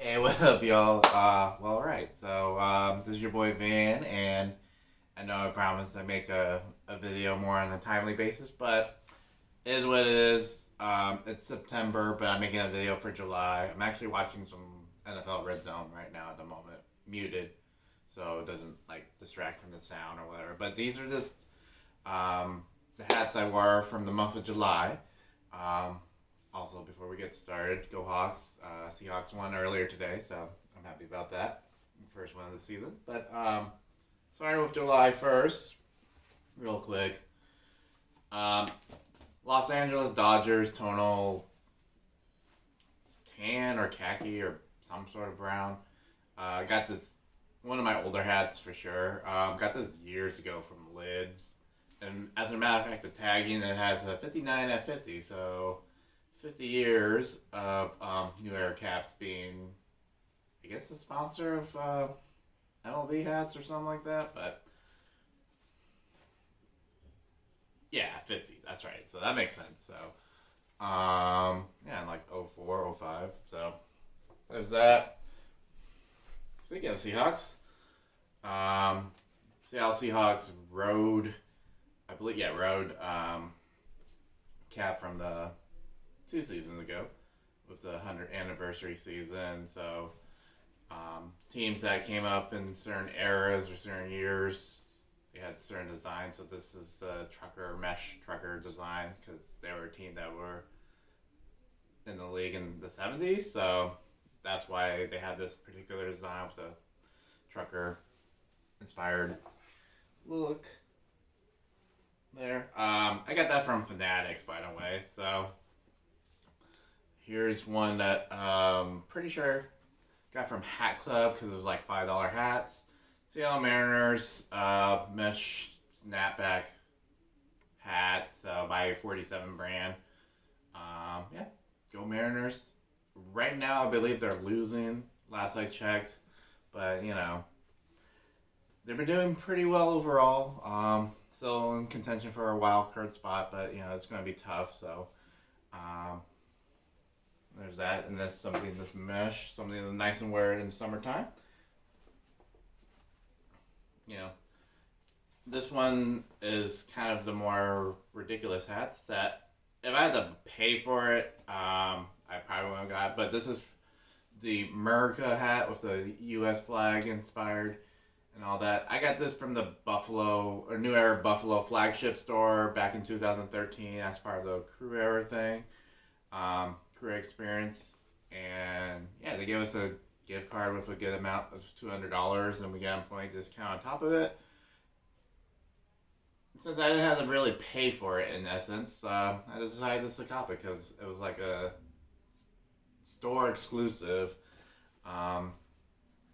Hey, what up, y'all? Well, right. This is your boy Van, and I know I promised to make a video more on a timely basis, but it is what it is. It's September, but I'm making a video for July. I'm actually watching some NFL Red Zone right now at the moment, muted, so it doesn't like distract from the sound or whatever. But these are just the hats I wore from the month of July. Um, Also, before we get started, go Hawks. Seahawks won earlier today, so I'm happy about that. First one of the season. Starting with July 1st, real quick. Um, Los Angeles Dodgers tonal tan or khaki or some sort of brown. Got this, one of my older hats for sure. Got this years ago from Lids. And as a matter of fact, the tagging, it has a 59 at 50, so 50 years of New Era Caps being, I guess, the sponsor of MLB hats or something like that. But yeah, 50. That's right. So that makes sense. Yeah, in like '04, '05. So there's that. Speaking of Seahawks, um, Seattle Seahawks road, I believe, yeah, road cap from the 2 seasons ago with the 100th anniversary season. Teams that came up in certain eras or certain years, they had certain designs. So this is the trucker mesh trucker design because they were a team that were in the league in the '70s. So that's why they had this particular design with the trucker inspired look there. I got that from Fanatics, by the way. So here's one that pretty sure got from Hat Club because it was like $5 hats. Seattle Mariners mesh snapback hats by 47 brand. Yeah, go Mariners. Right now, I believe they're losing. Last I checked, but they've been doing pretty well overall. Still in contention for a wild card spot, but it's going to be tough. Um, There's that, and that's something this mesh, something that's nice and wear it in summertime. You know, this one is kind of the more ridiculous hats that if I had to pay for it, I probably wouldn't have got. But this is the America hat with the U.S. flag inspired and all that. I got this from the Buffalo or New Era Buffalo flagship store back in 2013 as part of the Crew Era thing. Career experience, and yeah, they gave us a gift card with a good amount of $200, and we got employee discount on top of it. Since I didn't have to really pay for it in essence, I decided to cop it because it was like a store exclusive. I'm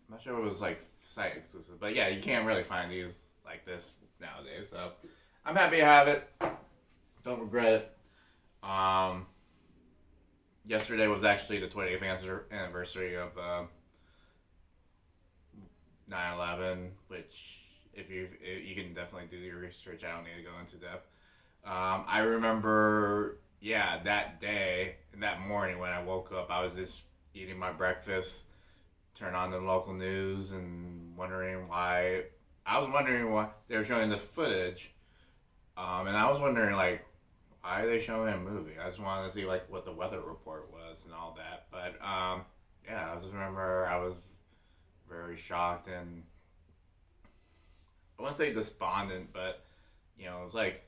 not sure it was like site exclusive, but yeah, you can't really find these like this nowadays. So I'm happy to have it. Don't regret it. Yesterday was actually the 20th anniversary of 9/11, which if you can definitely do your research. I don't need to go into depth. I remember, yeah, that day and that morning when I woke up, I was just eating my breakfast, turned on the local news, and wondering why. I was wondering why they were showing the footage, and I was wondering like why are they showing a movie? I just wanted to see like what the weather report was and all that. But yeah, I just remember I was very shocked and I wouldn't say despondent, but it was like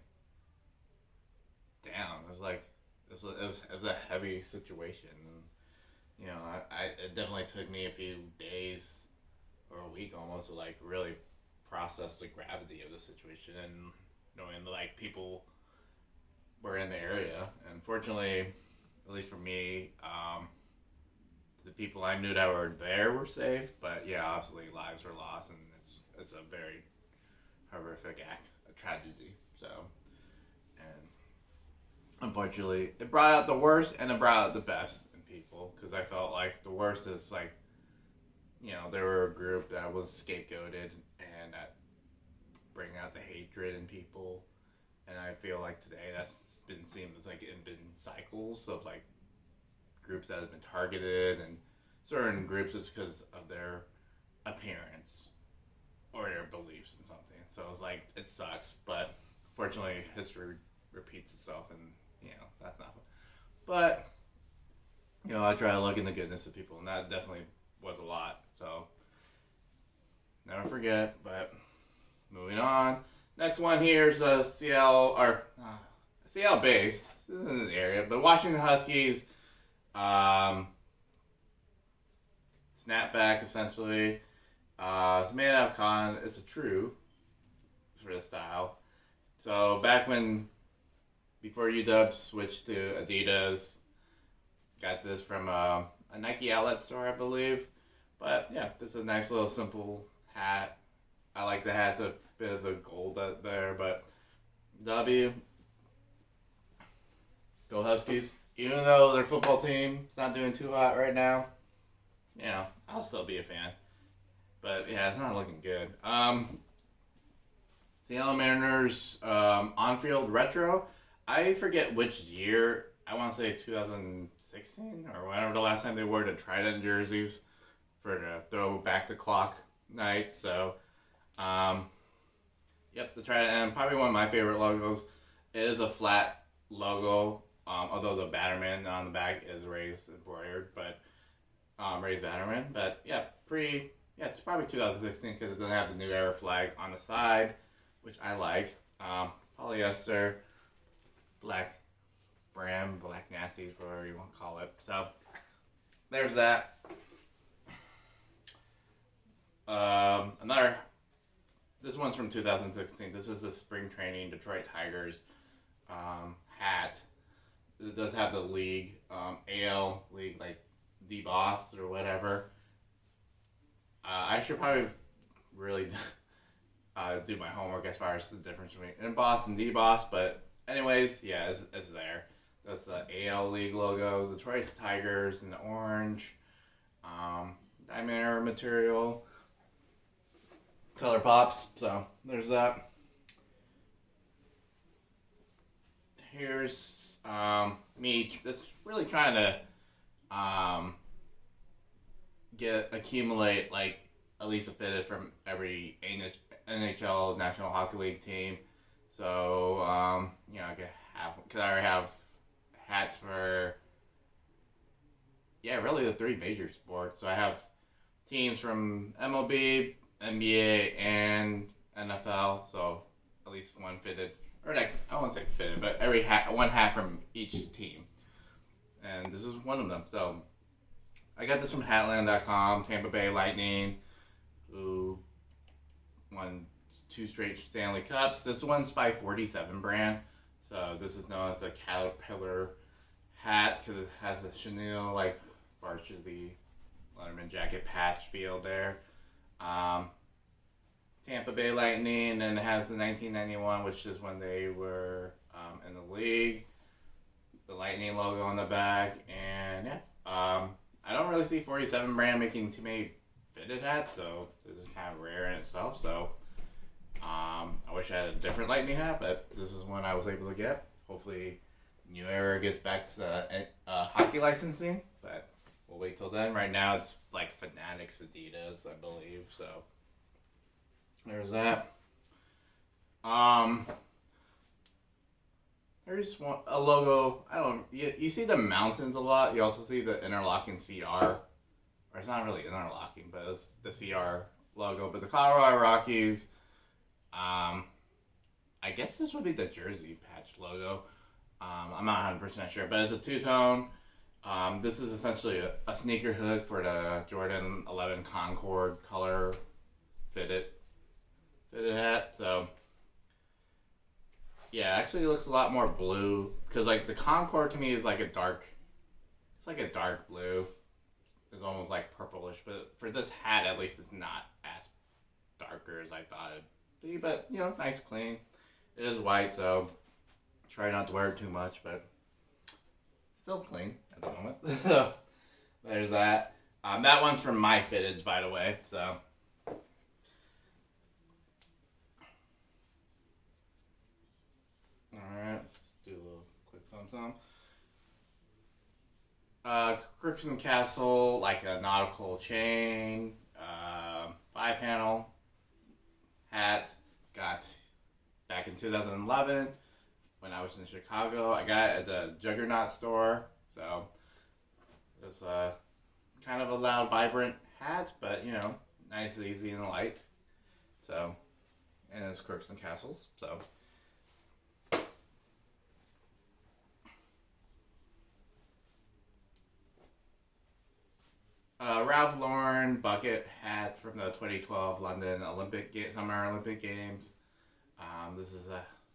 damn, it was like it was a heavy situation. And, it definitely took me a few days or a week almost to like really process the gravity of the situation and knowing like people were in the area. And fortunately, at least for me, the people I knew that were there were safe. But yeah, obviously lives were lost, and it's a very horrific act, a tragedy. So, and unfortunately, it brought out the worst and it brought out the best in people because I felt like the worst is like there were a group that was scapegoated and that bring out the hatred in people, and I feel like today that's been seen as like in been cycles of like groups that have been targeted and certain groups it's because of their appearance or their beliefs in something. So it's like it sucks, but fortunately history repeats itself, and that's not fun. But I try to look in the goodness of people, and that definitely was a lot. So never forget. But moving on, next one here is a Seattle or Seattle based. This isn't the area, but Washington Huskies. Snapback essentially. It's made out of cotton. It's a true for the style. So back before UW switched to Adidas, got this from a Nike outlet store, I believe. But yeah, this is a nice little simple hat. I like the hat. It's a bit of the gold out there, but W, go Huskies. Even though their football team is not doing too hot right now, I'll still be a fan. But yeah, it's not looking good. Seattle Mariners on-field retro. I forget which year. I want to say 2016 or whenever the last time they wore the Trident jerseys for the throw back the clock night. So, yep, the Trident. And probably one of my favorite logos is a flat logo. Although the Batterman on the back is raised embroidered, but raised Batterman. But yeah, it's probably 2016 because it doesn't have the New Era flag on the side, which I like. Polyester, black brand, black nasties, whatever you want to call it. So there's that. This one's from 2016. This is the spring training Detroit Tigers hat. It does have the league, AL league, like the boss or whatever. I should probably really do my homework as far as the difference between in-boss and D-boss, but anyways, yeah, it's there. That's the AL League logo, Detroit Tigers in the orange, diamond era material, color pops, so there's that. Here's me just really trying to accumulate like at least a fitted from every NHL National Hockey League team. So I could have because I already have hats for really the three major sports. So I have teams from MLB, NBA, and NFL. So at least one fitted. Or like, I won't say fitted, but one hat from each team. And this is one of them. So I got this from Hatland.com, Tampa Bay Lightning, who won 2 straight Stanley Cups. This one's by 47 brand. So this is known as a Caterpillar hat because it has a chenille, like varsity Letterman jacket patch feel there. Tampa Bay Lightning, and it has the 1991, which is when they were in the league. The Lightning logo on the back, and I don't really see 47 brand making too many fitted hats, so this is kind of rare in itself. So I wish I had a different Lightning hat, but this is one I was able to get. Hopefully, New Era gets back to the hockey licensing, but we'll wait till then. Right now, it's like Fanatics Adidas, I believe. So there's that. There's a logo. You see the mountains a lot. You also see the interlocking CR. Or it's not really interlocking, but it's the CR logo. But the Colorado Rockies, I guess this would be the jersey patch logo. I'm not 100% sure, but it's a two-tone. This is essentially a sneaker hook for the Jordan 11 Concord color fitted hat. So yeah, actually it looks a lot more blue because like the Concord to me is like a dark blue. It's almost like purplish, but for this hat at least it's not as darker as I thought it'd be. But nice clean. It is white, so try not to wear it too much, but still clean at the moment. So there's that. That one's from My Fitteds, by the way. So alright, let's do a little quick something. Crookston Castle, like a nautical chain, 5 panel hat. Got back in 2011 when I was in Chicago. I got it at the Juggernaut store. So it was kind of a loud, vibrant hat, but nice, easy, and light. So, and it's Crookston Castles. So. Ralph Lauren bucket hat from the 2012 London Summer Olympic Games. This is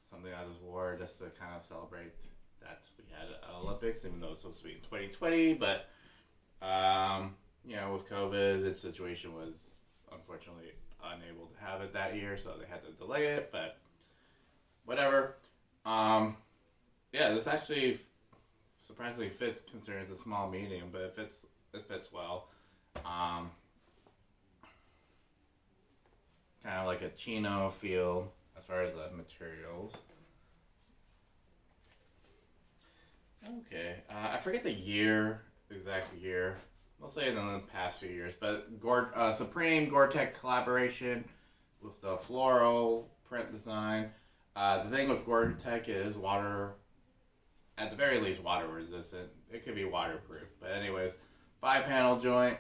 something I just wore just to kind of celebrate that we had Olympics, even though it was supposed to be in 2020. But with COVID, the situation was unfortunately unable to have it that year, so they had to delay it. But whatever. This actually surprisingly fits considering it's a small medium, but it fits well. Kind of like a chino feel as far as the materials. Okay, I forget the exact year. Mostly in the past few years, but Supreme Gore-Tex collaboration with the floral print design. The thing with Gore-Tex is at the very least, water resistant. It could be waterproof, but anyways, 5-panel joint.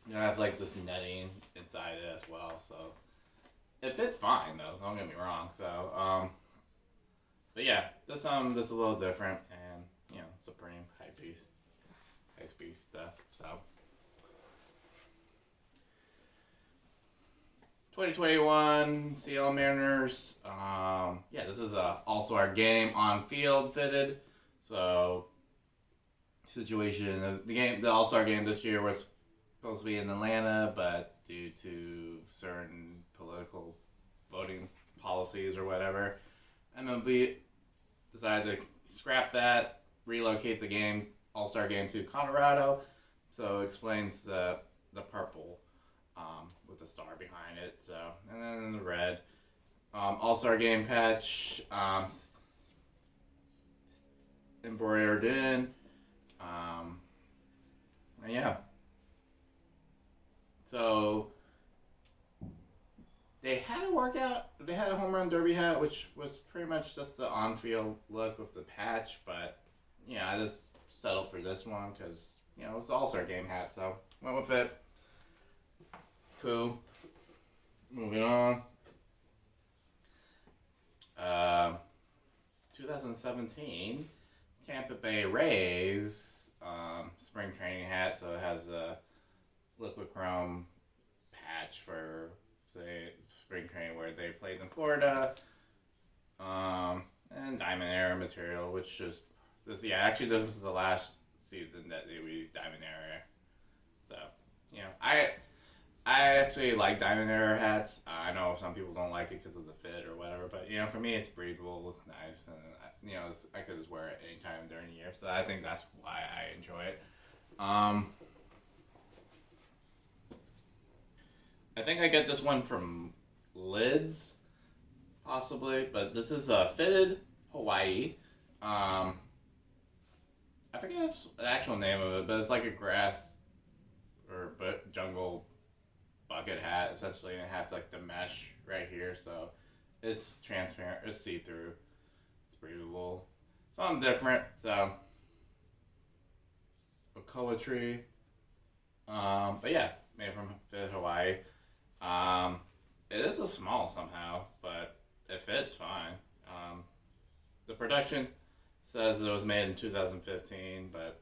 You have like this netting inside it as well, so it fits fine though. Don't get me wrong. So, but yeah, this is a little different, and Supreme high piece stuff. So, 2021 Seattle Mariners. This is a All-Star game on field fitted. So, situation the All-Star game this year was supposed to be in Atlanta, but due to certain political voting policies or whatever, MLB decided to scrap that, relocate the All-Star game to Colorado. So it explains the purple with the star behind it. So, and then the red All-Star game patch embroidered in. So they had a workout. They had a home run derby hat, which was pretty much just the on-field look with the patch. But I just settled for this one because it was the All-Star game hat, so went with it. Cool. Moving on. 2017 Tampa Bay Rays spring training hat, so it has the liquid chrome patch for spring training where they played in Florida, and Diamond Era material, which is this was the last season that they used Diamond Era. So I actually like Diamond Era hats. I know some people don't like it because of the fit or whatever, but for me it's breathable, it's nice, and I could just wear it anytime during the year. So I think that's why I enjoy it. I think I get this one from Lids, possibly, but this is fitted Hawaii. I forget the actual name of it, but it's like a grass or jungle bucket hat essentially, and it has like the mesh right here, so it's transparent, it's see-through, it's breathable, something different. So a koa tree, but made from fitted Hawaii. It is a small somehow, but it fits fine. The production says it was made in 2015, but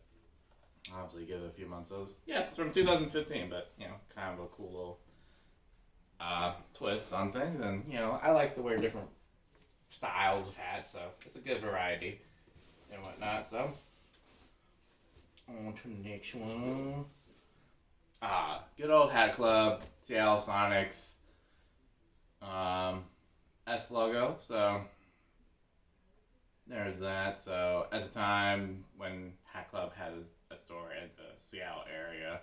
obviously give it a few months. So it's from 2015, but kind of a cool little twist on things. And I like to wear different styles of hats, so it's a good variety and whatnot. So on to the next one. Good old Hat Club, Seattle Sonics, S logo. So there's that. So at the time when Hat Club has a store in the Seattle area,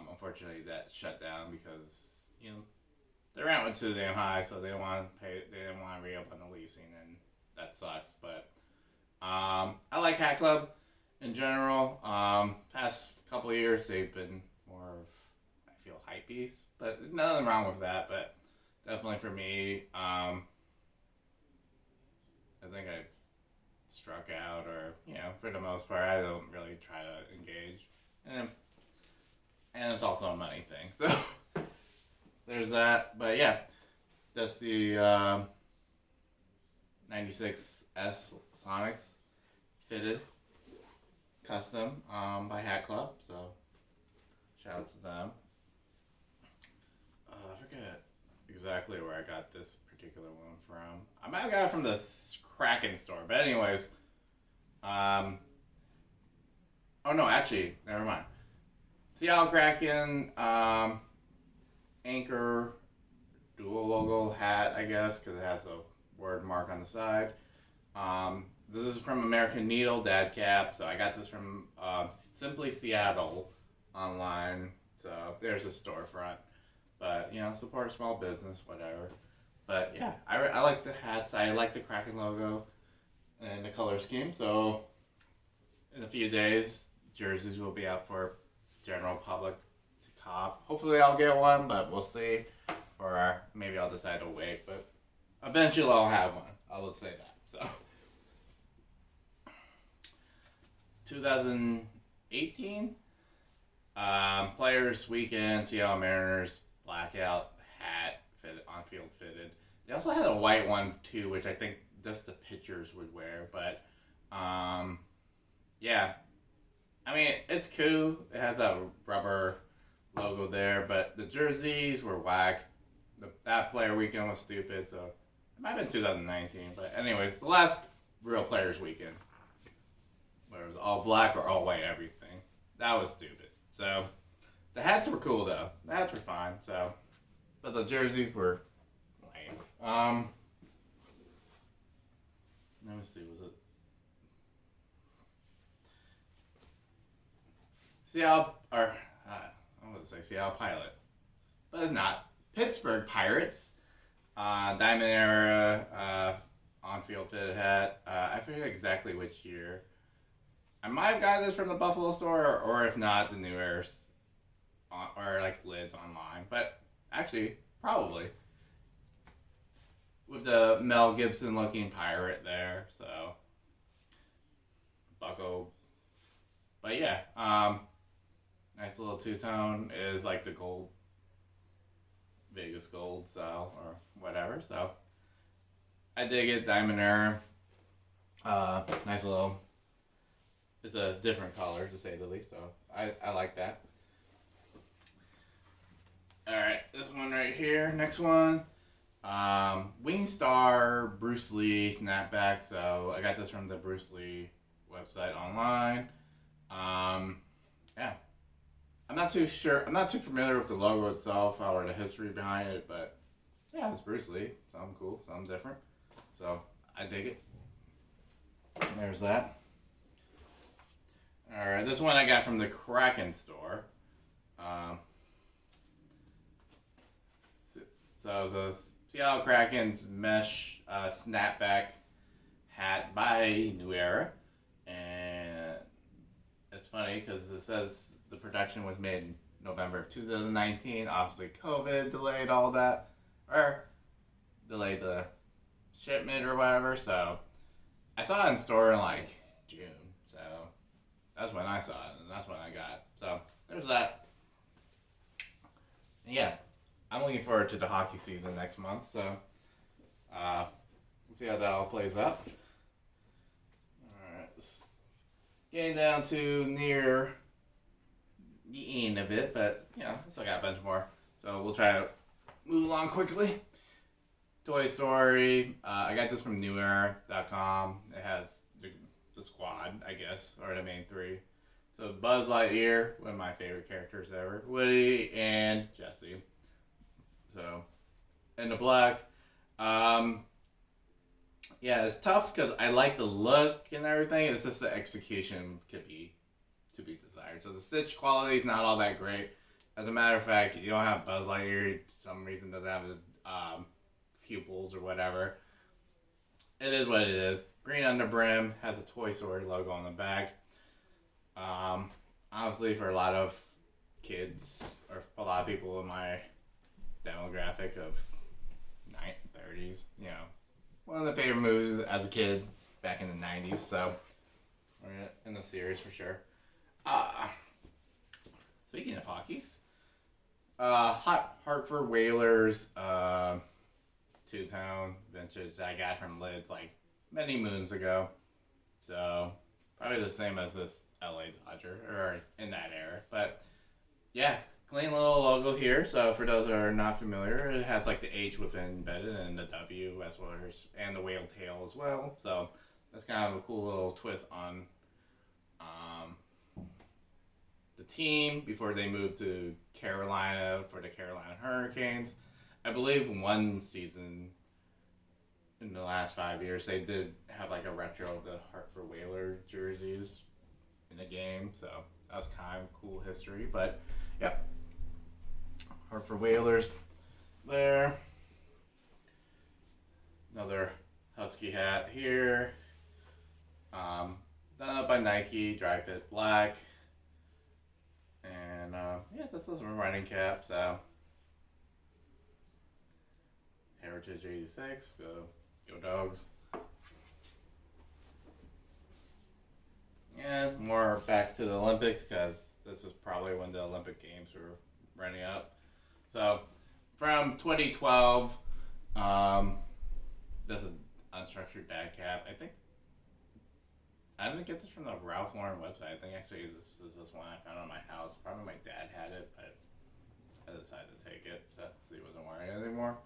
unfortunately that shut down because the rent went too damn high, so they didn't want to reopen the leasing, and that sucks. But I like Hat Club. in general. Past couple of years, they've been more of, I feel, hypebeast, but nothing wrong with that. But definitely for me, I think I struck out, or for the most part, I don't really try to engage, and it's also a money thing. So there's that. But yeah, that's the 96S Sonics fitted custom by Hat Club. So shout out to them. I forget exactly where I got this particular one from. I might have got it from the Kraken store, but anyways, oh no, actually, never mind. Seattle Kraken Anchor dual logo hat, I guess, because it has the word mark on the side. This is from American Needle Dad Cap, so I got this from Simply Seattle online. So there's a storefront, but support small business, whatever. But yeah, I like the hats. I like the Kraken logo and the color scheme. So in a few days, jerseys will be out for general public to cop. Hopefully I'll get one, but we'll see. Or maybe I'll decide to wait. But eventually I'll have one. I will say that. So 2018 Players Weekend Seattle Mariners blackout hat on field fitted. They also had a white one too, which I think just the pitchers would wear. But yeah, I mean it's cool. It has a rubber logo there, but the jerseys were whack. That Player Weekend was stupid. So it might have been 2019, but anyways, the last real Players Weekend, where it was all black or all white everything, that was stupid. So the hats were cool though. The hats were fine. So, but the jerseys were lame. Let me see. Was it Seattle or I was gonna say Seattle Pilot, but it's not. Pittsburgh Pirates. Diamond Era on-field fitted hat. I forget exactly which year. I might have got this from the Buffalo store, or if not, the New Era's, or like lids online. But actually, probably with the Mel Gibson looking pirate there. So Bucko. But yeah, nice little two-tone is like the gold. Vegas gold style or whatever, so I dig it. Diamond Era, nice little. It's a different color to say the least, so I like that. All right, this one right here. Next one, Wingstar Bruce Lee snapback. So I got this from the Bruce Lee website online. Yeah. I'm not too sure. I'm not too familiar with the logo itself or the history behind it, but yeah, it's Bruce Lee. Something cool, something different. So I dig it. There's that. All right, this one I got from the Kraken store. So it was a Seattle Kraken's mesh snapback hat by New Era, and it's funny because it says. The production was made in November of 2019. Obviously, COVID delayed all that, or delayed the shipment or whatever. So I saw it in store in like June. So that's when I saw it, and that's when I got it. So there's that. And yeah, I'm looking forward to the hockey season next month. So we'll see how that all plays out. All right, getting down to near the end of it, but still got a bunch more. So we'll try to move along quickly. Toy Story. I got this from NewEra.com. It has the squad, I guess, or the main three. So Buzz Lightyear, one of my favorite characters ever. Woody and Jessie. So in the black. Yeah, it's tough because I like the look and everything. It's just the execution could be to be desired. So the stitch quality is not all that great. As a matter of fact, you don't have Buzz Lightyear. For some reason doesn't have his pupils or whatever. It is what it is. Green underbrim, has a Toy Story logo on the back. Um, Honestly, for a lot of kids or a lot of people in my demographic of 30s, one of the favorite movies as a kid back in the 90s. So we're in the series for sure. Uh, Speaking of hockeys, Hartford Whalers, two-tone vintage that I got from Lids like many moons ago. So probably the same as this LA Dodger or in that era. But yeah, clean little logo here. So for those that are not familiar, it has like the H within embedded and the W as well as and the whale tail as well. So that's kind of a cool little twist on the team before they moved to Carolina for the Carolina Hurricanes. I believe one season in the last 5 years they did have like a retro of the Hartford Whaler jerseys in the game, so that was kind of cool history. But yep, Hartford Whalers there. Another Husky hat here. Done up by Nike, dry fit black. And yeah, this is a running cap, so Heritage 86, go Dogs. And more back to the Olympics because this is probably when the Olympic Games were running up. So from 2012, this is unstructured dad cap. I didn't get this from the Ralph Lauren website. I think actually this is this one I found on my house. Probably my dad had it, but I decided to take it since he wasn't wearing it anymore.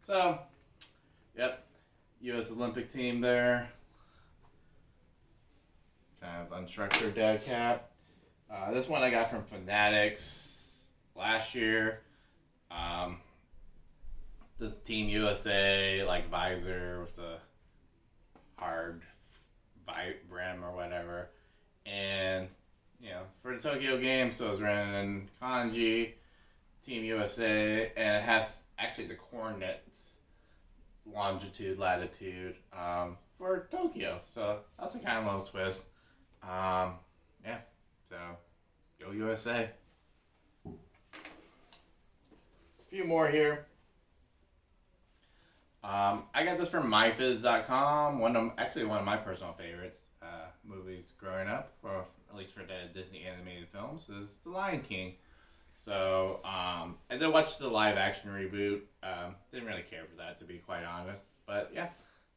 So, yep, U.S. Olympic team there. Kind of unstructured dad cap. This one I got from Fanatics last year. This Team USA like visor with the hard brim or whatever, and for the Tokyo Game, so it's written in kanji, Team USA, and it has actually the coordinates, longitude, latitude, for Tokyo. So that's a kind of little twist. Yeah, so go USA. A few more here. I got this from myfizz.com. One of my personal favorites movies growing up, or at least for the Disney animated films, is The Lion King. So I did watch the live action reboot. Didn't really care for that, to be quite honest. But yeah,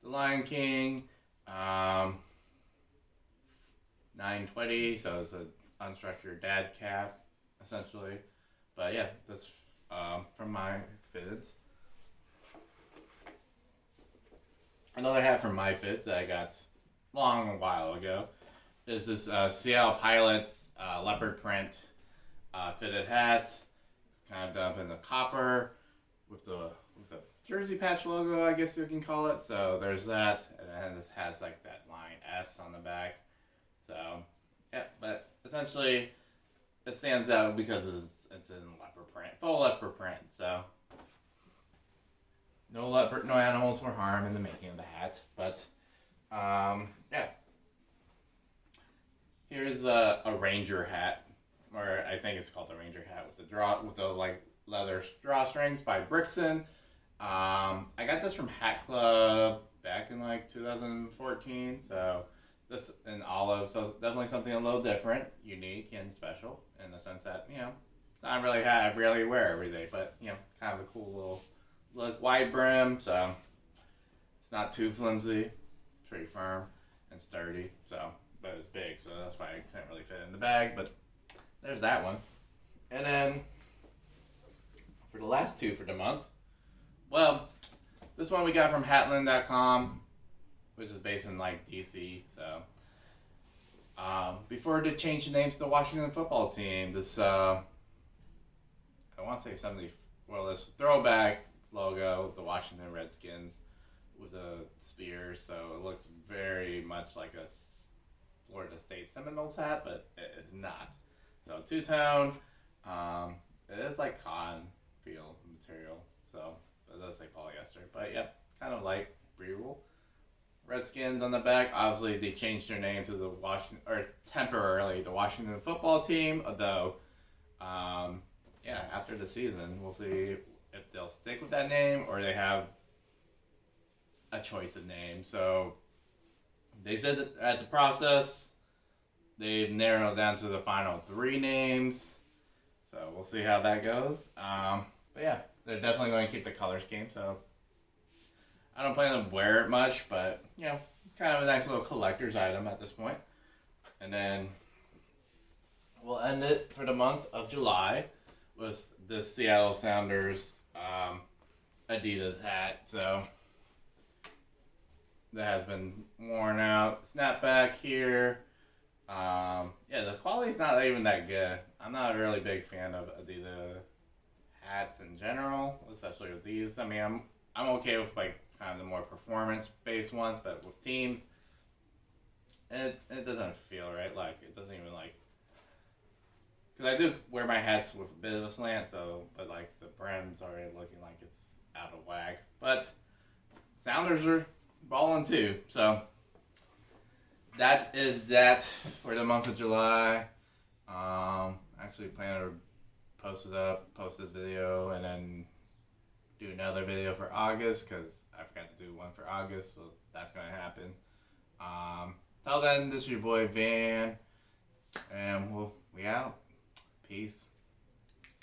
The Lion King, 920. So it's an unstructured dad cap, essentially. But yeah, that's from MyFizz. Another hat from MyFizz that I got a while ago is this Seattle Pilots leopard print fitted hat. It's kind of done up in the copper with the jersey patch logo, I guess you can call it. So there's that, and then this has like that line S on the back. So yeah, but essentially it stands out because it's in leopard print, full leopard print. So. No animals were harmed in the making of the hat, but yeah. Here's a Ranger hat, or I think it's called the Ranger hat with the like leather drawstrings by Brixton. I got this from Hat Club back in like 2014, so this in olive, so it's definitely something a little different, unique, and special in the sense that not really hat I rarely wear every day, but kind of a cool little. Look, wide brim, so it's not too flimsy. It's pretty firm and sturdy, but it's big, so that's why I couldn't really fit it in the bag, but there's that one. And then, for the last two for the month, well, this one we got from Hatland.com, which is based in, like, DC, so. Before they changed the names to the Washington football team, this, I want to say this throwback logo, the Washington Redskins with a spear, so it looks very much like a Florida State Seminoles hat, but it is not. So two-tone, it is like cotton feel material, so it does say polyester, but yeah, kind of light, breathable. Redskins on the back. Obviously, they changed their name to the Washington, or temporarily the Washington Football Team. Although, yeah, after the season, we'll see if they'll stick with that name or they have a choice of name. So they said that at the process, they've narrowed down to the final 3 names. So we'll see how that goes. But yeah, they're definitely going to keep the color scheme. So I don't plan to wear it much, but kind of a nice little collector's item at this point. And then we'll end it for the month of July with the Seattle Sounders Adidas hat. So that has been worn out. Snapback here. Yeah, the quality's not even that good. I'm not a really big fan of Adidas hats in general, especially with these. I mean, I'm okay with like kind of the more performance-based ones, but with teams, it doesn't feel right. Like, it doesn't even like, because I do wear my hats with a bit of a slant, so, but like the brim's already looking like it's out of whack. But Sounders are balling too, so that is that for the month of July. Actually plan to post this video, and then do another video for August, because I forgot to do one for August, so that's going to happen. Till then, this is your boy Van, and we out. Peace.